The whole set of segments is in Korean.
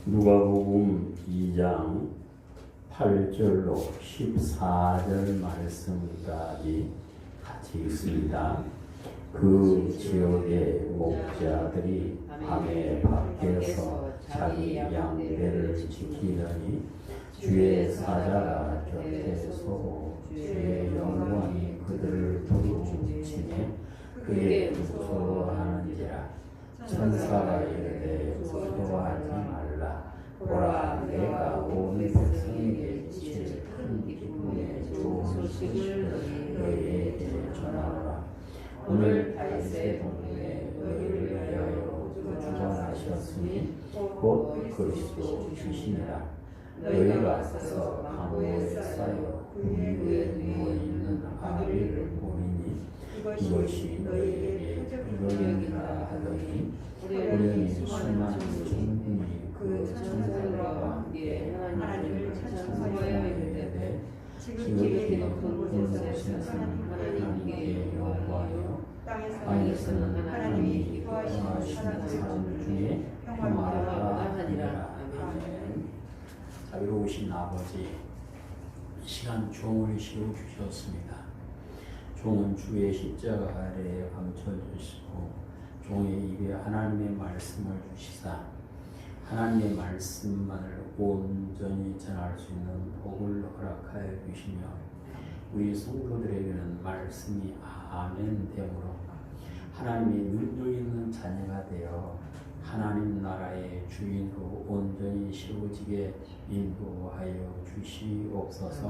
누가복음 2장 8절로 14절 말씀까지 같이 읽습니다. 그 지역의 목자들이 밤에 밖에서 자기 양떼를 지키더니 주의 사자가 곁에 서고 주의 영광이 그들을 부르짖으니 그의 무서워하는지라. 천사가 이르되 무서워하지 말라. 보라, 내가 온 백성에게 미칠 큰 기쁨의 좋은 소식을 너희에게 전하노라. 오늘 다윗의 동네에 너희를 위하여 구주하셨으니 곧 그리스도 주시니라. 너희가 가서 강호에 쌓여 그 위에 누워있는 아비를 보리니 이것이 너희에게 그러리니라 하더니 우연히 수많은 천군이 그 천사들과 함께 하나님을 찬송하여 이르되 지극히 높은 곳에서는 하나님께 영광이요 땅에서는 하나님이 기뻐하시는 사람 중에 평화가 하니라. 아멘. 자비로우신 아버지, 이 시간 종을 씌워주셨습니다. 종은 주의 십자가 아래에 감춰주시고 종의 입에 하나님의 말씀을 주시사 하나님의 말씀만을 온전히 전할 수 있는 복을 허락하여 주시며 우리 성도들에게는 말씀이 아멘 되므로 하나님의 능력있는 자녀가 되어 하나님 나라의 주인으로 온전히 세워지게 인도하여 주시옵소서.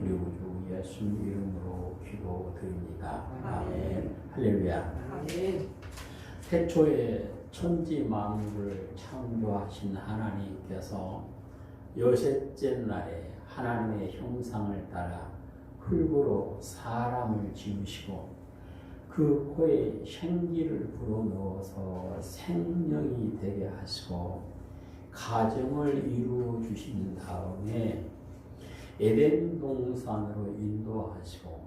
우리 구주 예수님 이름으로 기도드립니다. 아멘. 할렐루야. 태초에 천지 만물을 창조하신 하나님께서 여섯째 날에 하나님의 형상을 따라 흙으로 사람을 지으시고 그 코에 생기를 불어넣어서 생명이 되게 하시고 가정을 이루어 주신 다음에 에덴 동산으로 인도하시고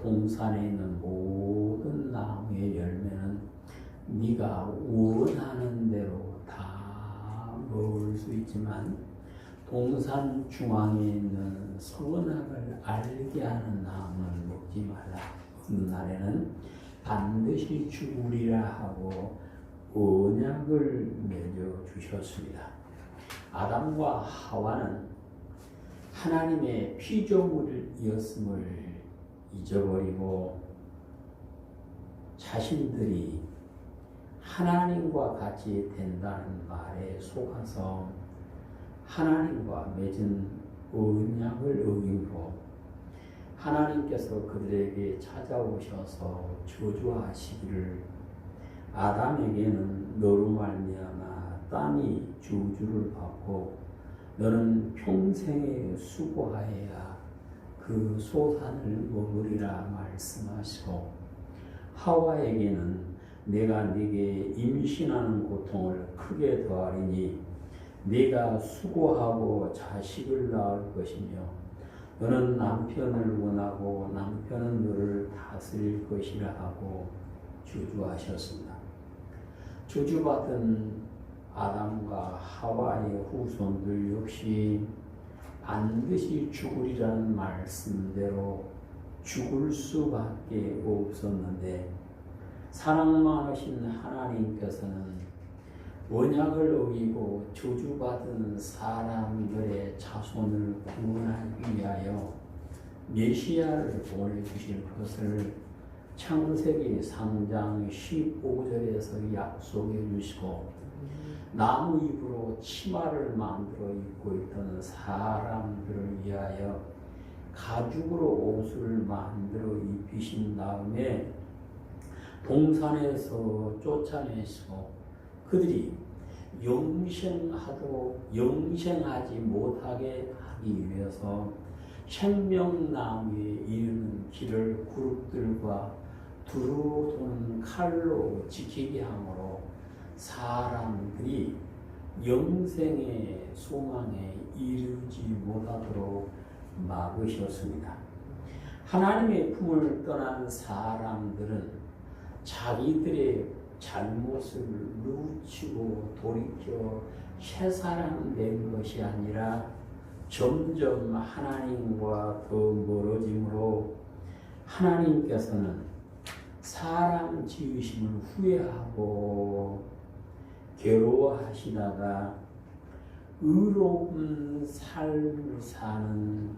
동산에 있는 모든 나무의 열매는 네가 원하는 대로 다 먹을 수 있지만 동산 중앙에 있는 선악을 알게 하는 나무는 먹지 말라. 어느 날에는 반드시 죽으리라 하고 언약을 맺어 주셨습니다. 아담과 하와는 하나님의 피조물이었음을 잊어버리고 자신들이 하나님과 같이 된다는 말에 속아서 하나님과 맺은 언약을 어기고 하나님께서 그들에게 찾아오셔서 저주하시기를 아담에게는 너로 말미암아 땅이 저주를 받고 너는 평생에 수고하여야 그 소산을 먹으리라 말씀하시고 하와에게는 내가 네게 임신하는 고통을 크게 더하리니 네가 수고하고 자식을 낳을 것이며 너는 남편을 원하고 남편은 너를 다스릴 것이라 하고 저주하셨습니다. 저주받은 아담과 하와의 후손들 역시 반드시 죽으리라는 말씀대로 죽을 수밖에 없었는데 사랑 많으신 하나님께서는 언약을 어기고 저주받은 사람들의 자손을 구원하기 위하여 메시아를 보내주실 것을 창세기 3장 15절에서 약속해 주시고 나무 잎으로 치마를 만들어 입고 있던 사람들을 위하여 가죽으로 옷을 만들어 입히신 다음에 동산에서 쫓아내시고 그들이 영생하지 못하게 하기 위해서 생명나무에 이르는 길을 그룹들과 두루 도는 칼로 지키게 하므로 사람들이 영생의 소망에 이르지 못하도록 막으셨습니다. 하나님의 품을 떠난 사람들은 자기들의 잘못을 뉘우치고 돌이켜 새 사람 된 것이 아니라 점점 하나님과 더 멀어짐으로 하나님께서는 사람 지으심을 후회하고 괴로워하시다가 의로운 삶을 사는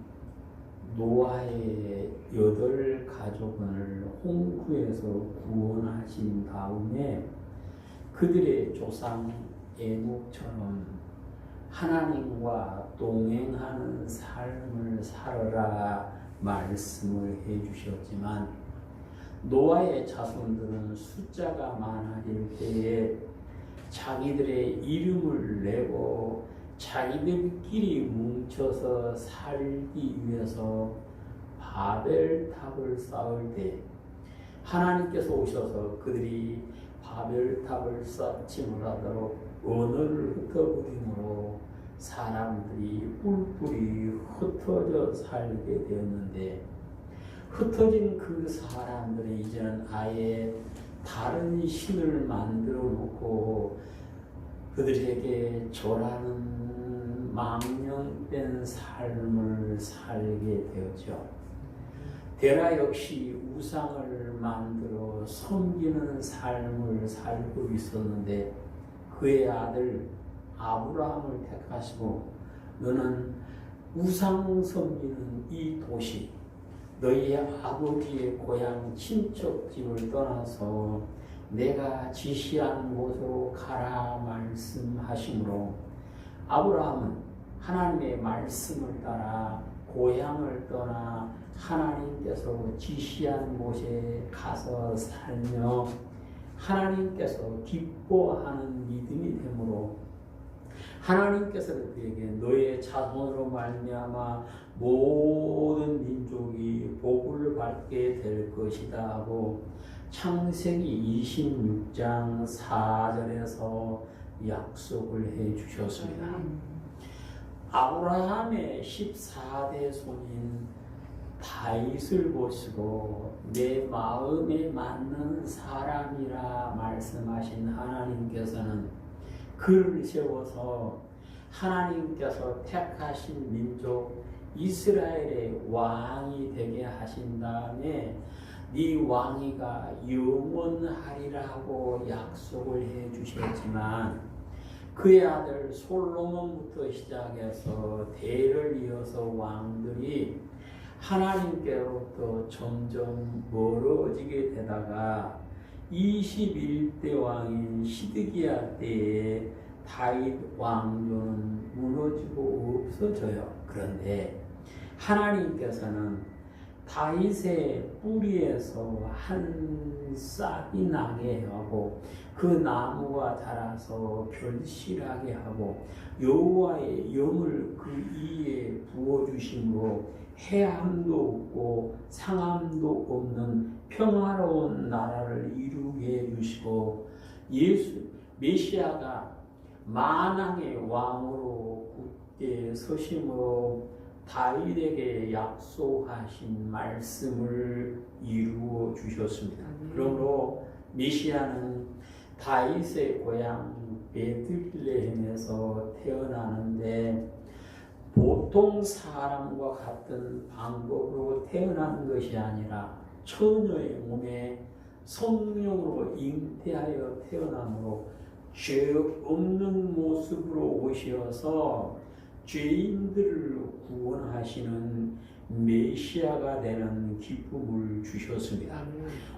노아의 8가족을 홍수에서 구원하신 다음에 그들의 조상 에녹처럼 하나님과 동행하는 삶을 살아라 말씀을 해주셨지만 노아의 자손들은 숫자가 많아질 때에 자기들의 이름을 내고 자기들끼리 뭉쳐서 살기 위해서 바벨탑을 쌓을 때 하나님께서 오셔서 그들이 바벨탑을 쌓지 못하도록 언어를 흩어버림으로 사람들이 뿔뿔이 흩어져 살게 되었는데 흩어진 그 사람들이 이제는 아예 다른 신을 만들어 놓고 그들에게 절하는 망령된 삶을 살게 되었죠. 데라 역시 우상을 만들어 섬기는 삶을 살고 있었는데 그의 아들 아브라함을 택하시고 너는 우상 섬기는 이 도시 너희 아버지의 고향 친척집을 떠나서 내가 지시한 곳으로 가라 말씀하시므로 아브라함은 하나님의 말씀을 따라 고향을 떠나 하나님께서 지시한 곳에 가서 살며 하나님께서 기뻐하는 믿음이 되므로 하나님께서 그에게 너의 자손으로 말미암아 모든 민족이 복을 받게 될 것이다 하고 창세기 26장 4절에서 약속을 해 주셨습니다. 아브라함의 14대 손인 다윗을 보시고 내 마음에 맞는 사람이라 말씀하신 하나님께서는 그를 세워서 하나님께서 택하신 민족 이스라엘의 왕이 되게 하신 다음에 네 왕위가 영원하리라고 약속을 해 주셨지만 그의 아들 솔로몬부터 시작해서 대를 이어서 왕들이 하나님께로부터 점점 멀어지게 되다가 21대 왕인 시드기야 때에 다윗 왕조는 무너지고 없어져요. 그런데 하나님께서는 다윗의 뿌리에서 한 싹이 나게 하고 그 나무가 자라서 결실하게 하고 여호와의 영을 그 이에 부어주심으로 해함도 없고 상함도 없는 평화로운 나라를 이루게 해주시고 예수 메시아가 만왕의 왕으로 굳게 서심으로 다윗에게 약속하신 말씀을 이루어 주셨습니다. 그러므로 메시아는 다윗의 고향 베들레헴에서 태어나는데 보통 사람과 같은 방법으로 태어난 것이 아니라 처녀의 몸에 성령으로 잉태하여 태어남으로 죄 없는 모습으로 오셔서 죄인들을 구원하시는 메시아가 되는 기쁨을 주셨습니다.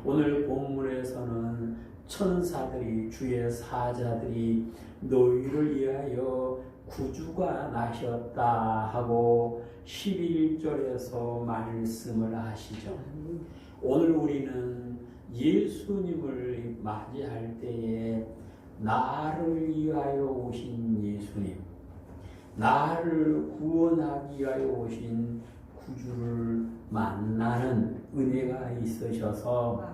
오늘 본문에서는 천사들이 주의 사자들이 너희를 위하여 구주가 나셨다 하고 11절에서 말씀을 하시죠. 오늘 우리는 예수님을 맞이할 때에 나를 위하여 오신 예수님, 나를 구원하기 위하여 오신 구주를 만나는 은혜가 있으셔서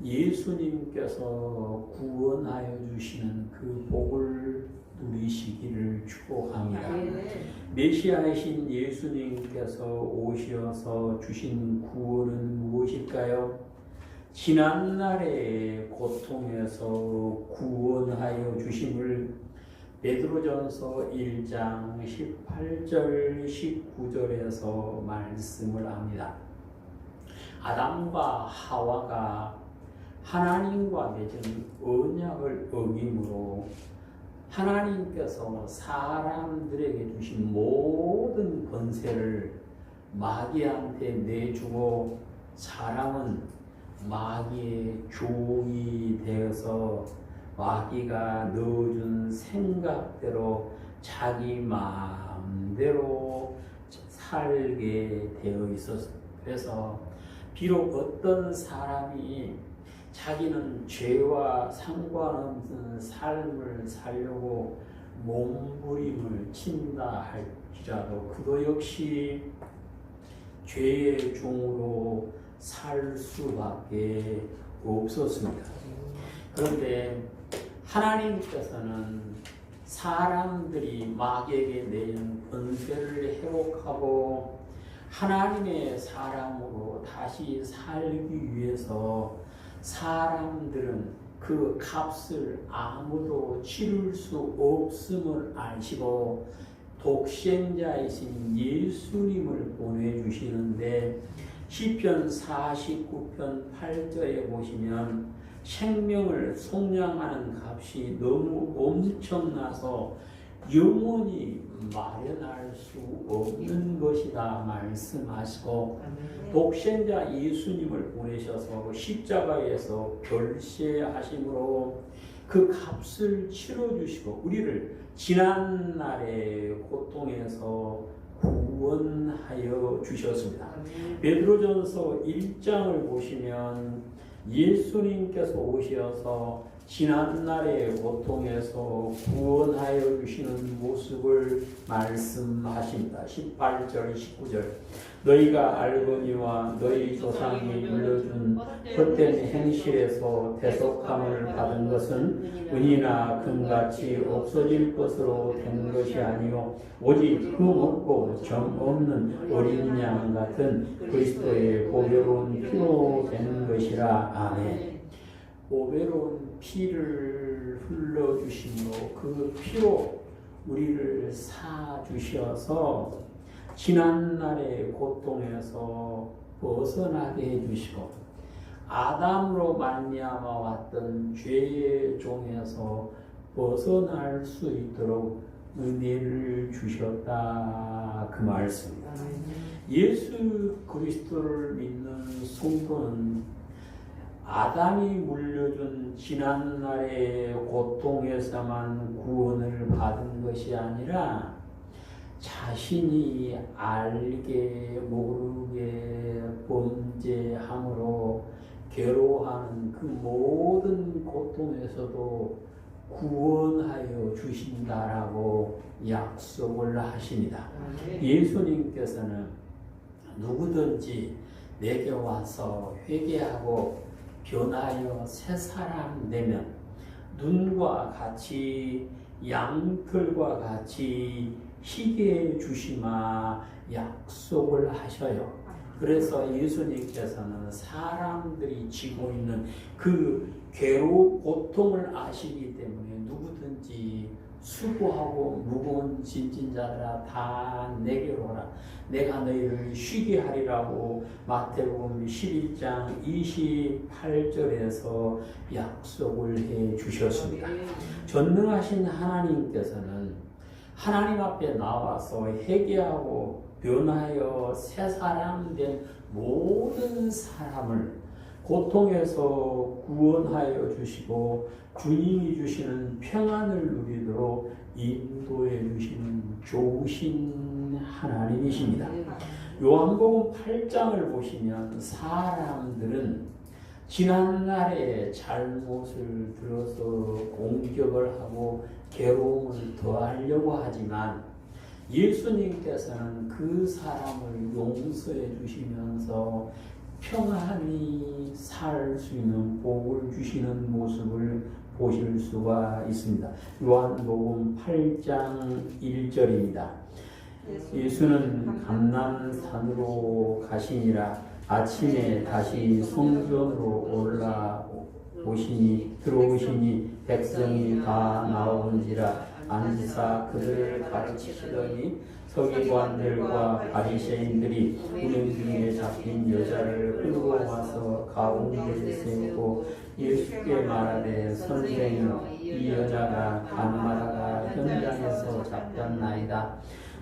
예수님께서 구원하여 주시는 그 복을 누리시기를 축복합니다. 메시아이신 예수님께서 오셔서 주신 구원은 무엇일까요? 지난날의 고통에서 구원하여 주심을 베드로전서 1장 18절 19절에서 말씀을 합니다. 아담과 하와가 하나님과 맺은 언약을 어김으로 하나님께서 사람들에게 주신 모든 권세를 마귀한테 내주고 사람은 마귀의 종이 되어서 마귀가 넣어준 생각대로 자기 마음대로 살게 되어 있었어요. 그래서 비록 어떤 사람이 자기는 죄와 상관없는 삶을 살려고 몸부림을 친다 할지라도 그도 역시 죄의 종으로 살 수밖에 없었습니다. 그런데 하나님께서는 사람들이 마귀에게 내린 권세를 회복하고 하나님의 사람으로 다시 살기 위해서 사람들은 그 값을 아무도 치를 수 없음을 아시고 독생자이신 예수님을 보내주시는데 시편 49편 8절에 보시면 생명을 속량하는 값이 너무 엄청나서 영원히 마련할 수 없는 것이다 말씀하시고 독생자 예수님을 보내셔서 십자가에서 결세하심으로 그 값을 치러주시고 우리를 지난날의 고통에서 구원하여 주셨습니다. 베드로전서 1장을 보시면 예수님께서 오셔서 지난날의 고통에서 구원하여 주시는 모습을 말씀하십니다. 18절 19절 너희가 알거니와 너희 조상이 물려준 헛된 행실에서 대속함을 받은 것은 은이나 금같이 없어질 것으로 된 것이 아니요 오직 흠 없고 점 없는 어린 양 같은 그리스도의 보배로운 피로 된 것이라. 아멘. 보배로운 피를 흘러주심으로 그 피로 우리를 사주셔서 지난날의 고통에서 벗어나게 해주시고 아담으로 말미암아 왔던 죄의 종에서 벗어날 수 있도록 은혜를 주셨다 그 말씀입니다. 예수 그리스도를 믿는 성도는 아담이 물려준 지난날의 고통에서만 구원을 받은 것이 아니라 자신이 알게 모르게 범죄함으로 괴로워하는 그 모든 고통에서도 구원하여 주신다라고 약속을 하십니다. 예수님께서는 누구든지 내게 와서 회개하고 변하여 새 사람 되면 눈과 같이 양털과 같이 희게 주시마 약속을 하셔요. 그래서 예수님께서는 사람들이 지고 있는 그 고통을 아시기 때문에 누구든지 수고하고 무거운 짐진 자들아 다 내게로 오라 내가 너희를 쉬게 하리라고 마태복음 11장 28절에서 약속을 해 주셨습니다. 전능하신 하나님께서는 하나님 앞에 나와서 회개하고 변하여 새 사람 된 모든 사람을 고통에서 구원하여 주시고 주님이 주시는 평안을 누리도록 인도해 주시는 좋으신 하나님이십니다. 요한복음 8장을 보시면 사람들은 지난날의 잘못을 들어서 공격을 하고 괴로움을 더하려고 하지만 예수님께서는 그 사람을 용서해 주시면서 평안히 살 수 있는 복을 주시는 모습을 보실 수가 있습니다. 요한복음 8장 1절입니다. 예수는 감람산으로 가시니라 아침에 다시 성전으로 들어오시니 백성이 다 나오는지라 앉으사 그들을 가르치시더니 서기관들과 바리새인들이 운행 중에 잡힌 여자를 끌고 와서 가운데 세우고 예수께 말하되 선생이여 이 여자가 가늠하다가 현장에서 잡혔나이다.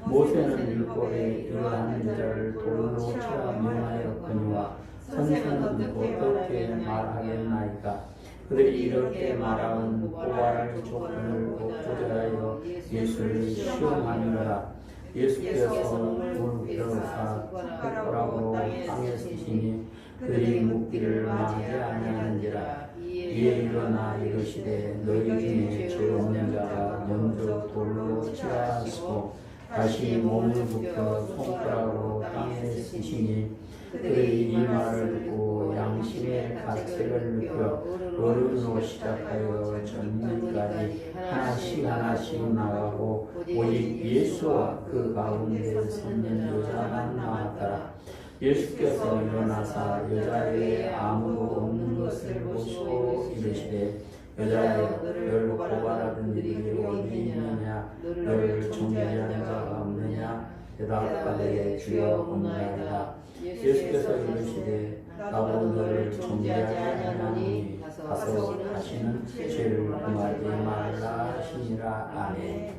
모세는 율법에 이러한 여자를 돌로 치라 명하였거니와 선생은 어떻게 말하겠나이까. 그들이 이렇게 말하면 고발할 조건을 얻고자 하여 예수를 시험하느라. 예수께서 물들어사 숟가락으로 땅에 쓰시니 그들이 묻기를 마지 아니하는지라. 이에 일어나 이르시되 너희 중에 죄 없는 자가 먼저 돌로 치라 하시고 다시 몸을 굽혀 손가락으로 땅에 쓰시니 그들이 이 말을 듣고 양심의 가책을 느껴 어른으로 시작하여 젊은이까지 하나씩 나가고 오직 예수와 그 가운데 섰는 여자만 나왔더라. 예수께서 일어나사 여자에게 아무도 없는 것을 보시고 이르시되 여자여 너를 고발하던 이들이 어디 있느냐. 너를 정죄한 자가 없느냐. 대답하되 주여 없나이다. 예수께서 이르시되 나도 너를 정죄하지 아니하노니 가서 다시는 죄를 범하지 말라 하시니라. 아멘.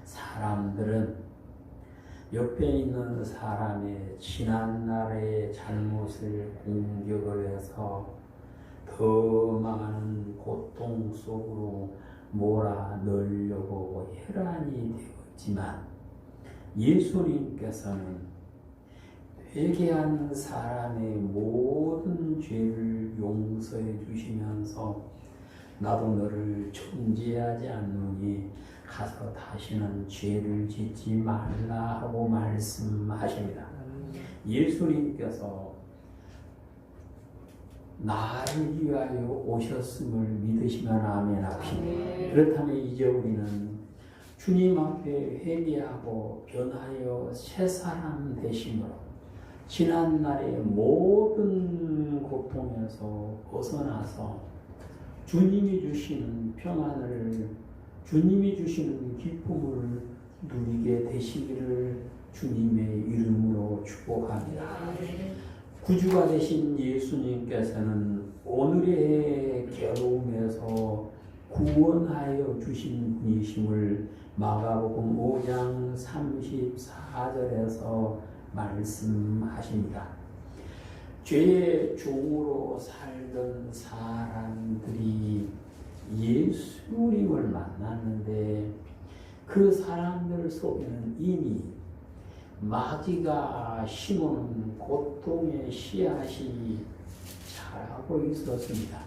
사람들은 옆에 있는 사람의 지난날의 잘못을 공격을 해서 더 많은 고통 속으로 몰아넣으려고 혈안이 되었지만 예수님께서는 회개하는 사람의 모든 죄를 용서해 주시면서 나도 너를 정죄하지 않노니 가서 다시는 죄를 짓지 말라 하고 말씀하십니다. 예수님께서 나를 위하여 오셨음을 믿으시면 아멘 합시다. 그렇다면 이제 우리는 주님 앞에 회개하고 변하여 새 사람 되심으로 지난날의 모든 고통에서 벗어나서 주님이 주시는 평안을, 주님이 주시는 기쁨을 누리게 되시기를 주님의 이름으로 축복합니다. 구주가 되신 예수님께서는 오늘의 괴로움에서 구원하여 주신 분이심을 마가복음 5장 34절에서 말씀하십니다. 죄의 종으로 살던 사람들이 예수님을 만났는데 그 사람들 속에는 이미 마귀가 심어놓은 고통의 씨앗이 자라고 있었습니다.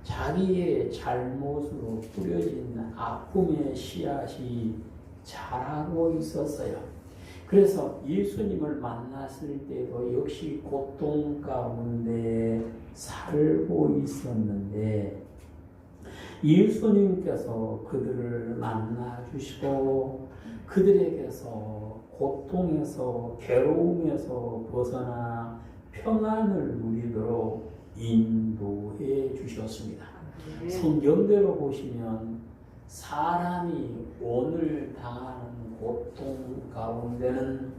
자기의 잘못으로 뿌려진 아픔의 씨앗이 자라고 있었어요. 그래서 예수님을 만났을 때도 역시 고통 가운데 살고 있었는데 예수님께서 그들을 만나주시고 그들에게서 고통에서 괴로움에서 벗어나 평안을 누리도록 인도해 주셨습니다. 성경대로 보시면 사람이 오늘 당하는 고통 가운데는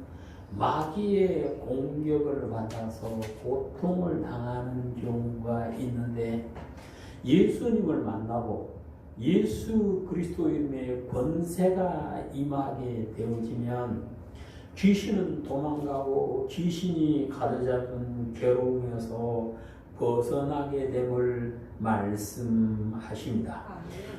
마귀의 공격을 받아서 고통을 당하는 경우가 있는데 예수님을 만나고 예수 그리스도 이름의 권세가 임하게 되어지면 귀신은 도망가고 귀신이 가로잡은 괴로움에서 벗어나게 됨을 말씀하십니다.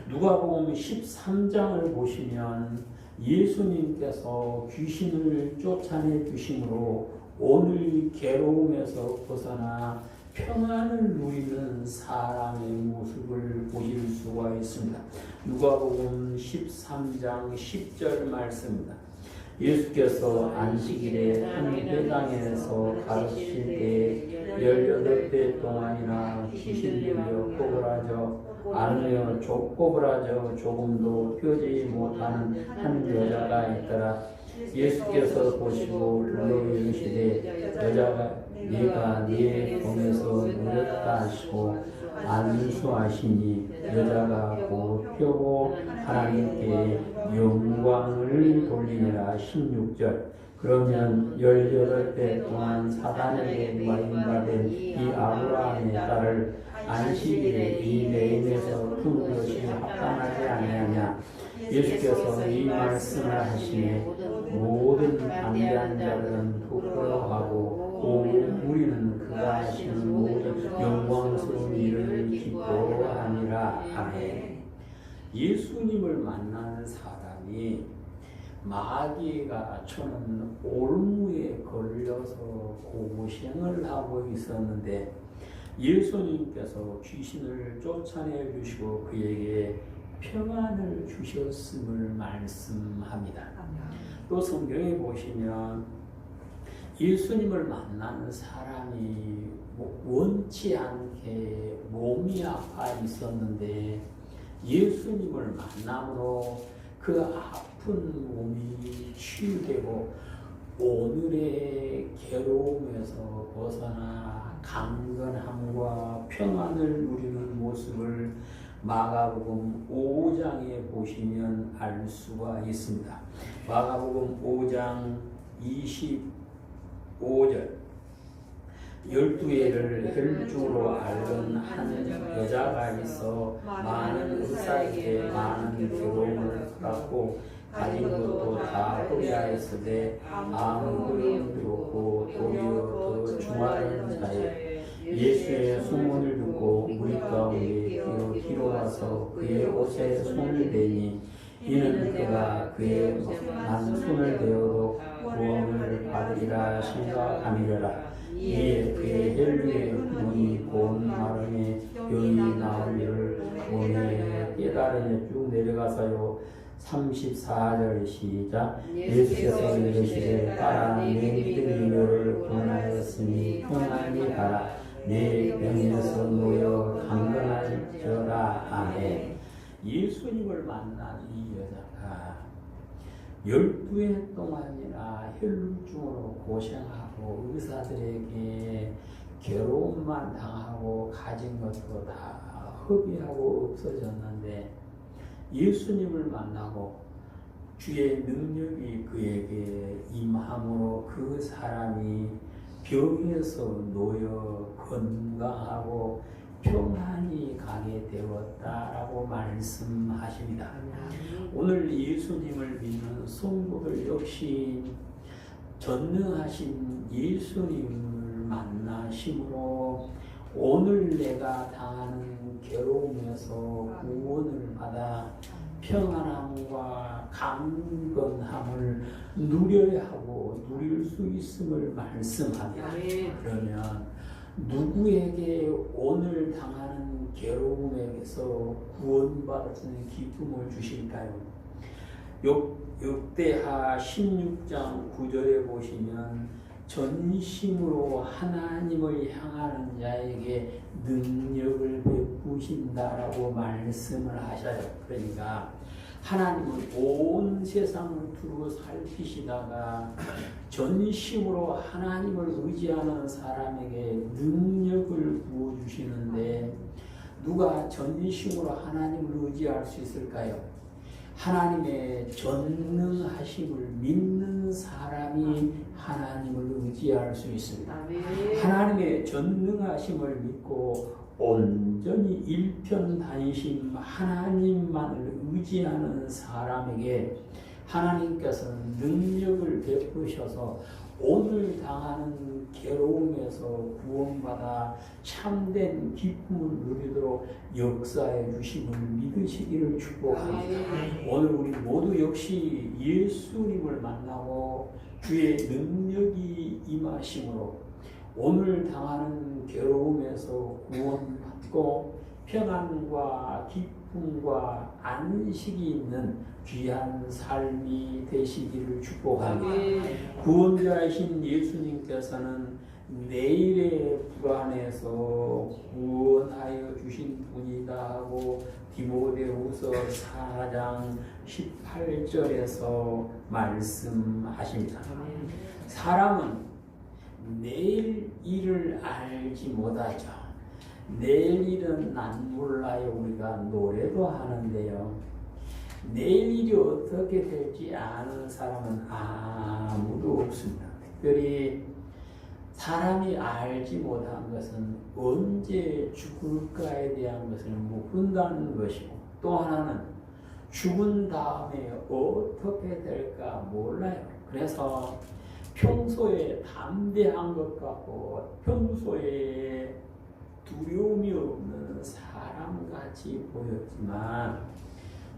누가복음 13장을 보시면 예수님께서 귀신을 쫓아내 주심으로 오늘 괴로움에서 벗어나 평안을 누리는 사람의 모습을 보실 수가 있습니다. 누가복음 13장 10절 말씀입니다. 예수께서 안식일에 한 회당에서 가르치실 때 18배 동안이나 귀신 들려 꼬부라져 조금도 펴지 못하는 한 여자가 있더라. 예수께서 보시고 불러 이르시되 내가 네 몸에서 누렸다 하시고 안수하시니 여자가 곧 펴고 하나님께 영광을 돌리니라. 16절. 그러면 18배 동안 사단에게 마인받은 이 아브라함의 딸을 안식일에 이 내인에서 푼 것이 합당하지 아니하냐. 예수께서 이 말씀을 하시니 모든 반대한 자들은 부끄러워하고 우리는 그가 하시는 모든 영광스러운 일을 기뻐하니라. 아멘. 예수님을 만난 사람이 마귀가 쳐는 올무에 걸려서 고생을 하고 있었는데 예수님께서 귀신을 쫓아내 주시고 그에게 평안을 주셨음을 말씀합니다. 또 성경에 보시면 예수님을 만나는 사람이 원치 않게 몸이 아파 있었는데 예수님을 만남으로 그 아픈 몸이 치유되고 오늘의 괴로움에서 벗어나 강건함과 평안을 누리는 모습을 마가복음 5장에 보시면 알 수가 있습니다. 마가복음 5장 25절. 12해를 혈중으로 앓은 한 여자가 있어 많은 의사에게 많은 괴로움을 받고 가진 것도 다 흡야했으되 아무도 들었고 도리어 더 중하는 자에 예수의 소문을 듣고 무리 가운데 기로 와서 그의 옷에 손을 대니 이는 그가 그의 난 손을 대어도 구원을 받으리라 생각하미려라. 이에 그의 혈류의 문이 본 마름에 병이 나온 일을 몸에 깨달으며 쭉 내려가서요. 34절 시작. 예수께서 이르시되 따라 내 믿음이 너를 구원하였으니 평안히 가라. 내 병에서 놓여 강건하여라. 아멘. 예수님을 만난 이 여자가 12해 동안이나 혈루증으로 고생하고 의사들에게 괴로움만 당하고 가진 것도 다 허비하고 없어졌는데 예수님을 만나고 주의 능력이 그에게 임함으로 그 사람이 병에서 놓여 건강하고 평안히 가게 되었다라고 말씀하십니다. 오늘 예수님을 믿는 성도들 역시 전능하신 예수님을 만나심으로 오늘 내가 당하는 괴로움에서 구원을 받아 평안함과 강건함을 누려야 하고 누릴 수 있음을 말씀합니다. 그러면 누구에게 오늘 당하는 괴로움에서 구원받을 수 있는 기쁨을 주실까요? 역대하 16장 9절에 보시면 전심으로 하나님을 향하는 자에게 능력을 베푸신다라고 말씀을 하셔요. 그러니까 하나님은 온 세상을 두루 살피시다가 전심으로 하나님을 의지하는 사람에게 능력을 부어주시는데 누가 전심으로 하나님을 의지할 수 있을까요? 하나님의 전능하심을 믿는 사람이 하나님을 의지할 수 있습니다. 하나님의 전능하심을 믿고 온전히 일편단심 하나님만을 의지하는 사람에게 하나님께서는 능력을 베푸셔서 오늘 당하는 괴로움에서 구원받아 참된 기쁨을 누리도록 역사해 주심을 믿으시기를 축복합니다. 오늘 우리 모두 역시 예수님을 만나고 주의 능력이 임하심으로 오늘 당하는 괴로움에서 구원받고 평안과 기쁨과 안식이 있는 귀한 삶이 되시기를 축복합니다. 구원자이신 예수님께서는 내일의 불안에서 구원하여 주신 분이다 하고 디모데후서 4장 18절에서 말씀하십니다. 사람은 내일 일을 알지 못하죠. 내일 일은 난 몰라요. 우리가 노래도 하는데요. 내일 일이 어떻게 될지 아는 사람은 아무도 없습니다. 특별히 사람이 알지 못한 것은 언제 죽을까에 대한 것을 모른다는 것이고, 또 하나는 죽은 다음에 어떻게 될까 몰라요. 그래서 평소에 담대한 것 같고 평소에 두려움이 없는 사람같이 보였지만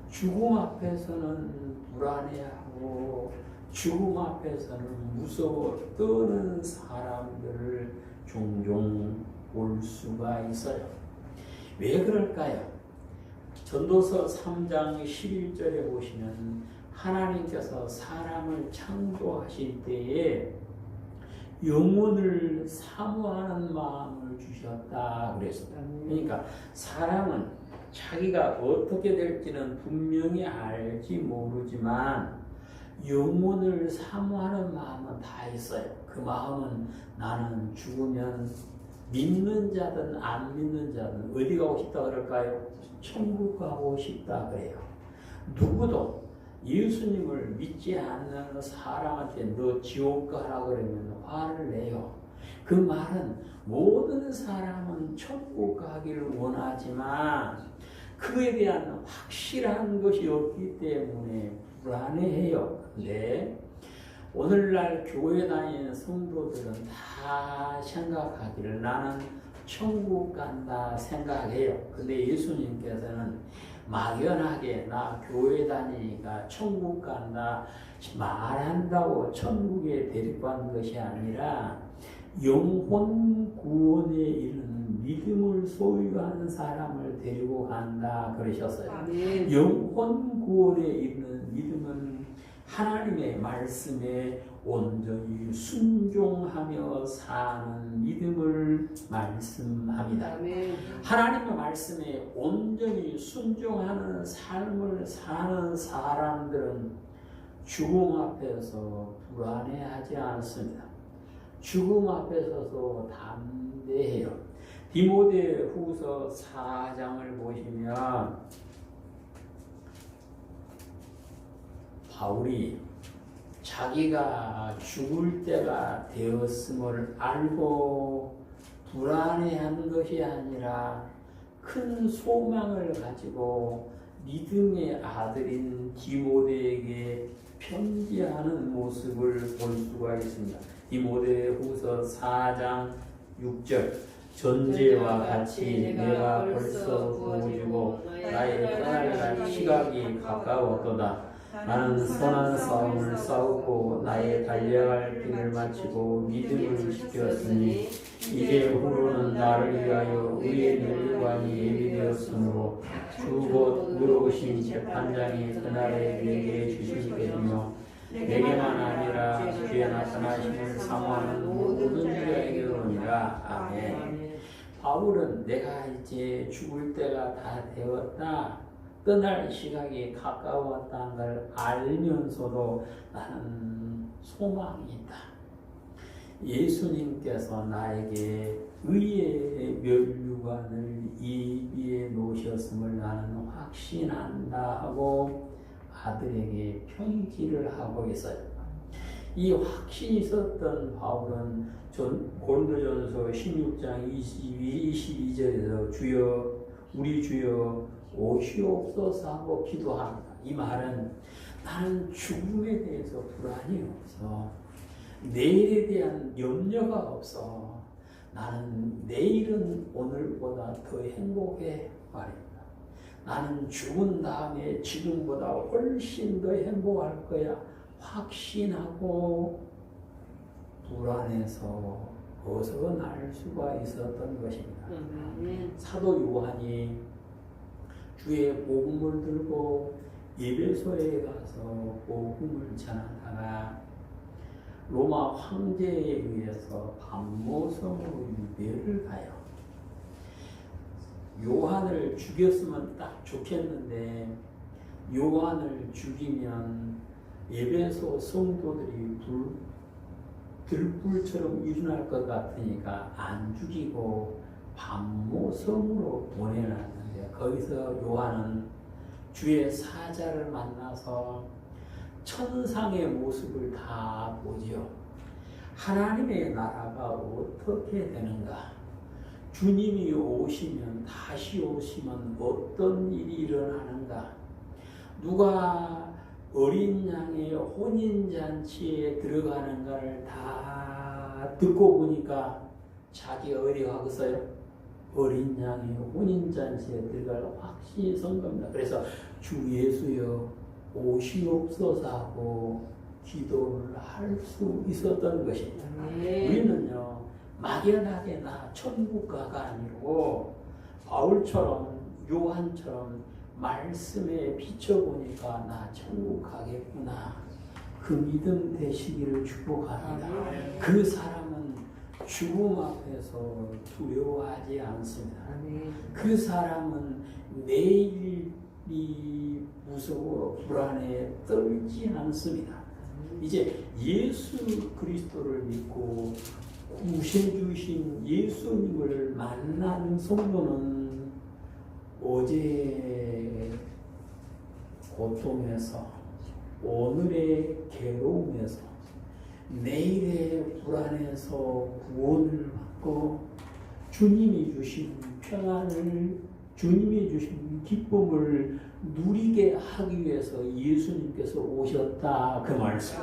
죽음 앞에서는 불안해하고 죽음 앞에서는 무서워 떠는 사람들을 종종 볼 수가 있어요. 왜 그럴까요? 전도서 3장 11절에 보시면 하나님께서 사람을 창조하실 때에 영혼을 사모하는 마음을 주셨다 그랬습니다. 그러니까 사람은 자기가 어떻게 될지는 분명히 알지 모르지만 영혼을 사모하는 마음은 다 있어요. 그 마음은 나는 죽으면 믿는 자든 안 믿는 자든 어디 가고 싶다 그럴까요? 천국 가고 싶다 그래요. 누구도 예수님을 믿지 않는 사람한테 너 지옥 가라 그러면 화를 내요. 그 말은 모든 사람은 천국 가기를 원하지만 그에 대한 확실한 것이 없기 때문에 불안해해요. 근데 오늘날 교회 다니는 성도들은 다 생각하기를 나는 천국 간다 생각해요. 근데 예수님께서는 막연하게 나 교회 다니니까 천국 간다 말한다고 천국에 데리고 간 것이 아니라 영혼 구원에 이르는 믿음을 소유하는 사람을 데리고 간다 그러셨어요. 아멘. 영혼 구원에 이르는 믿음은 하나님의 말씀에 온전히 순종하며 사는 믿음을 말씀합니다. 아멘. 하나님의 말씀에 온전히 순종하는 삶을 사는 사람들은 죽음 앞에서 불안해하지 않습니다. 죽음 앞에 서서 담대해요. 디모데후서 4장을 보시면 바울이 자기가 죽을 때가 되었음을 알고 불안해하는 것이 아니라 큰 소망을 가지고 믿음의 아들인 디모데에게 편지하는 모습을 볼 수가 있습니다. 디모데후서 4장 6절 전제와 같이 내가 벌써 부어지고 나의 떠날 시각이 가까웠도다. 나는 선한 싸움을 싸우고 나의 달려갈 길을 마치고 믿음을 지켰으니 이제 후로는 나를 위하여 의의 면류관이 예비되었으므로 주 곧 의로우신 재판장이 그날에 내게 주실 것이며 내게만 아니라 주의 나타나심을 사모하는 모든 자에게로니라. 아멘. 바울은 내가 이제 죽을 때가 다 되었다, 떠날 시각이 가까웠다는 걸 알면서도 나는 소망이 있다. 예수님께서 나에게 의의 면류관을 예비해 놓으셨음을 나는 확신한다 하고 아들에게 편지를 하고 있어요. 이 확신이 있었던 바울은 고린도전서 16장 22절에서 주여 우리 주여 오시옵소서 하고 기도합니다. 이 말은 나는 죽음에 대해서 불안이 없어. 내일에 대한 염려가 없어. 나는 내일은 오늘보다 더 행복해 말입니다. 나는 죽은 다음에 지금보다 훨씬 더 행복할 거야 확신하고 불안해서 벗어날 수가 있었던 것입니다. 사도 요한이 주의 복음을 들고 에베소에 가서 복음을 전하다가 로마 황제에 의해서 반모성으로 유배를 가요. 요한을 죽였으면 딱 좋겠는데 요한을 죽이면 에베소 성도들이 들불처럼 일어날 것 같으니까 안 죽이고 반모섬으로 보내놨는데 거기서 요한은 주의 사자를 만나서 천상의 모습을 다 보지요. 하나님의 나라가 어떻게 되는가? 주님이 오시면 다시 오시면 어떤 일이 일어나는가? 누가 어린 양의 혼인잔치에 들어가는가를 다 듣고 보니까 자기가 어디 가겠어요? 어린 양의 혼인잔치에 들어갈 확신이 선 겁니다. 그래서 주 예수여 오시옵소서 하고 기도를 할 수 있었던 것입니다. 우리는요 막연하게 나 천국 가가 아니고 바울처럼 요한처럼 말씀에 비춰보니까 나 천국 가겠구나. 그 믿음 되시기를 축복합니다. 그 사람은 죽음 앞에서 두려워하지 않습니다. 그 사람은 내일이 무서워 불안해 떨지 않습니다. 이제 예수 그리스도를 믿고 구세주신 예수님을 만난 성도는 어제의 고통에서 오늘의 괴로움에서 내일의 불안에서 구원을 받고 주님이 주신 평안을 주님이 주신 기쁨을 누리게 하기 위해서 예수님께서 오셨다 그 말씀.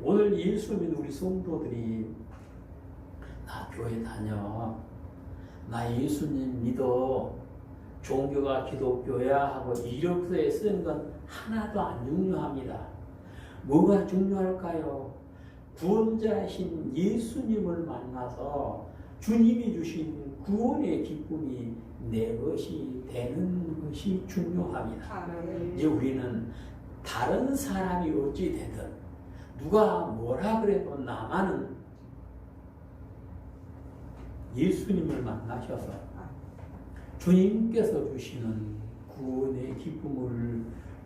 오늘 예수 믿는 우리 성도들이 나 교회 다녀, 나 예수님 믿어, 종교가 기독교야 하고 이력서에 쓴 건 하나도 안 중요합니다. 뭐가 중요할까요? 구원자이신 예수님을 만나서 주님이 주신 구원의 기쁨이 내 것이 되는 것이 중요합니다. 이제 우리는 다른 사람이 어찌 되든 누가 뭐라 그래도 나만은 예수님을 만나셔서 주님께서 주시는 구원의 기쁨을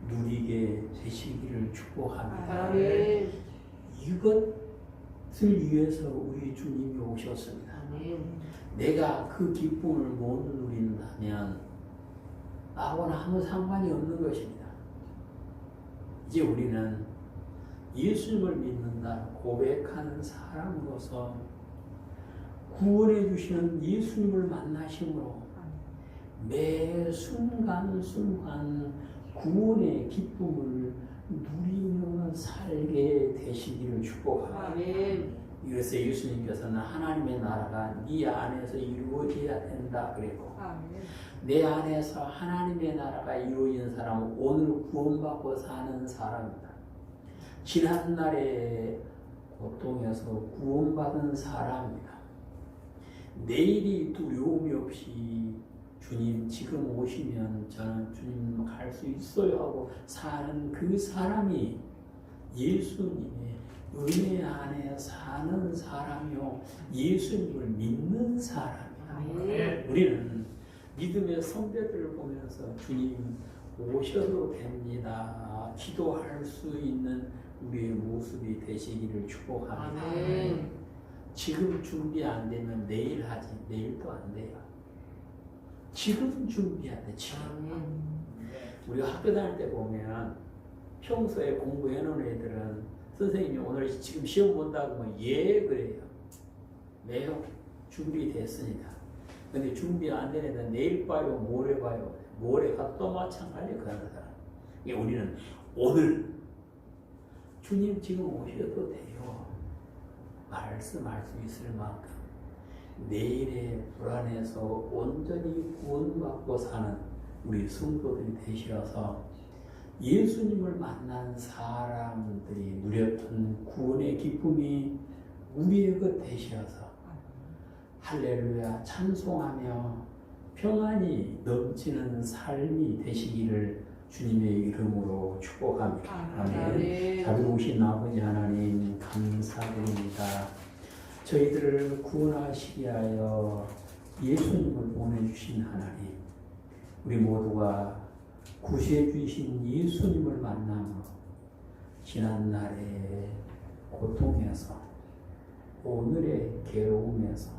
누리게 되시기를 축복합니다. 이것을 위해서 우리 주님이 오셨습니다. 내가 그 기쁨을 못 누린다면 나하고는 아무 상관이 없는 것입니다. 이제 우리는 예수님을 믿는다 고백하는 사람으로서 구원해 주시는 예수님을 만나심으로 매 순간순간 구원의 기쁨을 누리며 살게 되시기를 축복합니다. 그래서 예수님께서는 하나님의 나라가 네 안에서 이루어져야 된다 그랬고 내 안에서 하나님의 나라가 이루어진 사람은 오늘 구원받고 사는 사람이다. 지난날의 고통에서 구원받은 사람입니다. 내일이 두려움이 없이 주님 지금 오시면 저는 주님 갈 수 있어요 하고 사는 그 사람이 예수님의 은혜 안에 사는 사람이요 예수님을 믿는 사람이다. 우리는 믿음의 선배들을 보면서 주님 오셔도 됩니다. 기도할 수 있는 우리의 모습이 되시기를 축복합니다. 지금 준비 안 되면 내일 하지. 내일도 안 돼요. 지금 준비해야 돼. 지금. 우리가 학교 다닐 때 보면 평소에 공부해 놓은 애들은 선생님이 오늘 지금 시험 본다고 하면 예 그래요. 왜요? 준비됐으니까. 근데 준비 안 되는 애들은 내일 봐요, 모레 봐요. 모레가 또 마찬가지 그러는 사람. 우리는 오늘 주님 지금 오셔도 돼요. 말씀할 수 있을 만큼 내일의 불안에서 온전히 구원받고 사는 우리 성도들이 되셔서 예수님을 만난 사람들이 누렸던 구원의 기쁨이 우리의 것 되셔서 할렐루야 찬송하며 평안이 넘치는 삶이 되시기를 주님의 이름으로 축복합니다. 아멘. 자비로우신 아버지 하나님 감사드립니다. 저희들을 구원하시기 위하여 예수님을 보내주신 하나님, 우리 모두가 구세주이신 예수님을 만나며 지난날의 고통에서 오늘의 괴로움에서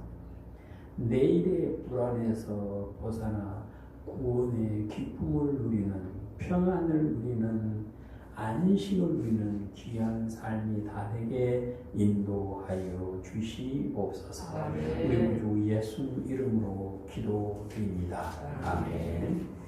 내일의 불안에서 벗어나 구원의 기쁨을 누리는 평안을 누리는 안식을 누리는 귀한 삶이 다 되게 인도하여 주시옵소서. 우리 주 예수 이름으로 기도드립니다. 아멘.